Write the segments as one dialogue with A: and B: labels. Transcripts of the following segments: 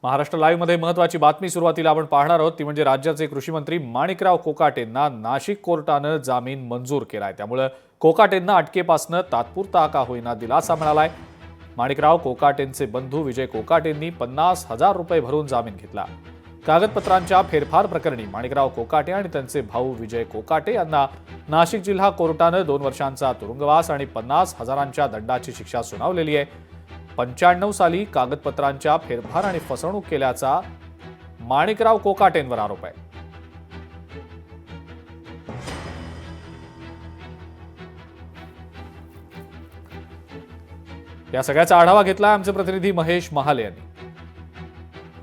A: Maharashtra live मध्ये महत्त्वाची बातमी सुरुवातीला आपण पाहणार आहोत ती म्हणजे राज्याचे कृषी मंत्री माणिकराव कोकाटेंना नाशिक कोर्टानं जामीन मंजूर केलाय। त्यामुळे कोकाटेंना अटकेपासून तात्पुरता का होईना दिलासा मिळालाय। माणिकराव कोकाटेंचे बंधू विजय कोकाटेंनी 50,000 रुपये भरून जामीन घेतला। कागदपत्रांच्या फेरफार प्रकरणी माणिकराव कोकाटे आणि त्यांचे भाऊ विजय कोकाटे यांना नाशिक जिल्हा कोर्टानं 2 वर्षांचा तुरुंगवास आणि 50,000च्या दंडाची शिक्षा सुनावलेली आहे। 95 साली कागदपत्रांच्या फेरफार आणि फसवणूक केल्याचा माणिकराव कोकाटेंवर आरोप आहे। या सगळ्याचा आढावा घेतला आमचे प्रतिनिधी महेश महाले यांनी।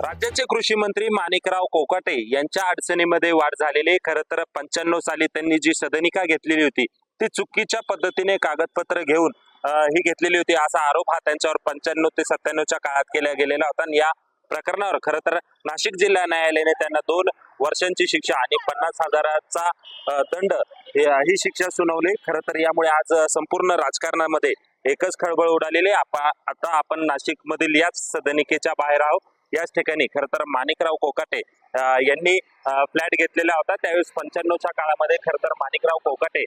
B: राज्याचे कृषी मंत्री माणिकराव कोकाटे यांच्या अडचणीमध्ये वाढ झालेली। खरं तर 95 साली त्यांनी जी सदनिका घेतलेली होती ती चुकीच्या पद्धतीने कागदपत्र घेऊन ही घेतलेली होती असा आरोप हा त्यांच्यावर 95 ते 97च्या काळात केला गेलेला होता। या प्रकरणावर खरं तर नाशिक जिल्हा न्यायालयाने त्यांना 2 वर्षांची शिक्षा आणि 50,000चा दंड ही शिक्षा सुनावली। खरं तर यामुळे आज संपूर्ण राजकारणामध्ये एकच खळबळ उडालेली। आता आपण नाशिक मधील याच सदनिकेच्या बाहेर आहोत। याच ठिकाणी खरं तर माणिकराव कोकाटे यांनी फ्लॅट घेतलेला होता। त्यावेळेस 95च्या काळामध्ये खरं तर माणिकराव कोकाटे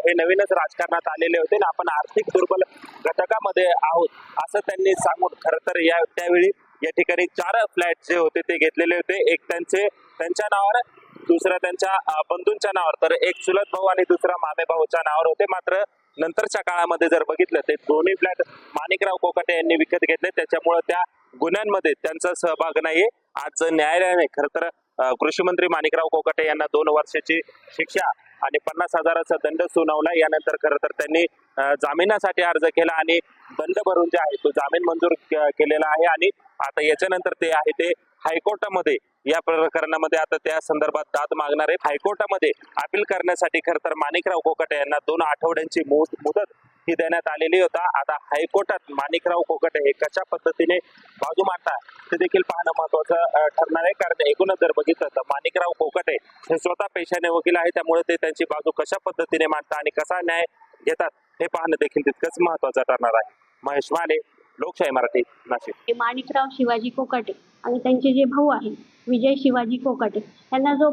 B: हे नवीनच राजकारणात आलेले होते आणि आपण आर्थिक दुर्बल घटकामध्ये आहोत असं त्यांनी सांगून खरं तर त्यावेळी या ठिकाणी 4 फ्लॅट जे होते ते घेतलेले होते। एक त्यांच्या नावावर, दुसरा त्यांच्या बंधूंच्या नावावर, तर एक चुलत भाऊ आणि दुसरा मामे भाऊच्या नावावर होते। मात्र नंतरच्या काळामध्ये जर बघितलं ते दोन्ही फ्लॅट माणिकराव कोकाटे यांनी विकत घेतले। त्याच्यामुळे त्या गुन्ह्यांमध्ये त्यांचा सहभाग नाहीये। आज न्यायालयाने खरं तर कृषी मंत्री माणिकराव कोकाटे यांना 2 वर्षाची शिक्षा आणि 50,000चा दंड सुनावला। यानंतर खरं तर त्यांनी जामिनासाठी अर्ज केला आणि दंड भरून जे आहे तो जामीन मंजूर केलेला आहे आणि आता याच्यानंतर ते आहे ते हायकोर्टामध्ये या प्रकरणामध्ये आता त्या संदर्भात दाद मागणार आहे। हायकोर्टामध्ये अपील करण्यासाठी खरं तर माणिकराव कोकाटे यांना 2 आठवड्यांची मुदत ही देण्यात आलेली होता। आता हायकोर्टात माणिकराव कोकाटे हे कशा पद्धतीने बाजू मांडतात ते देखील पाहणं महत्त्वाचं ठरणार आहे। कारण एकूणच जर बघितलं तर माणिकराव कोकाटे हे स्वतः पेशाने वकील आहे, त्यामुळे ते त्यांची बाजू कशा पद्धतीने मांडतात आणि कसा न्याय घेतात हे पाहणं देखील तितकंच महत्त्वाचं ठरणार आहे। महेश माले, लोकशाही मराठी, नाशिक।
C: माणिकराव शिवाजी कोकाटे आणि त्यांचे जे भाऊ आहे विजय शिवाजी कोकाटे यांना जो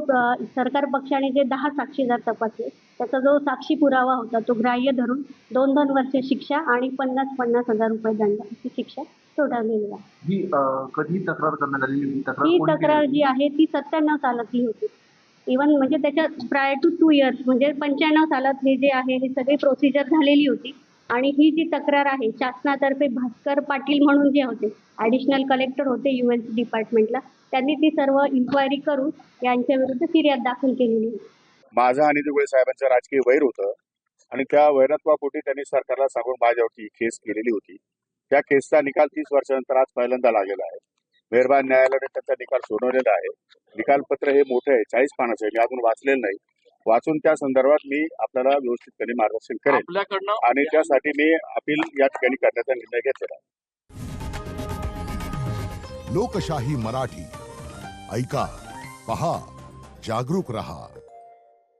C: सरकार पक्षाने जे 10 साक्षीदार तपासले त्याचा जो साक्षी पुरावा होता तो ग्राह्य धरून 2 वर्ष शिक्षा आणि 50,000 रुपये दंड अशी शिक्षा ठोठावलेली आहे।
D: ही कधी तक्रार करण्यात आलेली
C: ही तक्रार जी आहे ती 97 सालातली होती। इव्हन म्हणजे त्याच्या प्रायर टू 2 इयर्स म्हणजे 95 सालात हे जे आहे हे सगळी प्रोसिजर झालेली होती आणि ही जी तक्रार आहे शासनातर्फे भास्कर पाटील म्हणून जे होते ॲडिशनल कलेक्टर होते UNC डिपार्टमेंटला, त्यांनी ती सर्व इन्क्वायरी करून यांच्या विरुद्ध फिर्याद दाखल केलेली होती।
E: माझं आणि दुबळे साहेबांचं राजकीय वैर होतं आणि त्या वैरत्वापोटी त्यांनी सरकारला सांगून माझ्यावरती केस केलेली होती। त्या केसचा निकाल 30 वर्षानंतर आज पहिल्यांदा लागलेला आहे। मेहरबान न्यायालयाने त्याचा निकाल सोडवलेला आहे। निकालपत्र हे मोठे आहे, 40 पानाचं आहे, मी अजून वाचलेलं नाही। वाचून त्या संदर्भात मी आपल्याला व्यवस्थितपणे मार्गदर्शन करेन आणि त्यासाठी मी अपील या ठिकाणी करण्याचा निर्णय घेतलेला आहे।
F: लोकशाही मराठी ऐका, पहा, जागरूक रहा।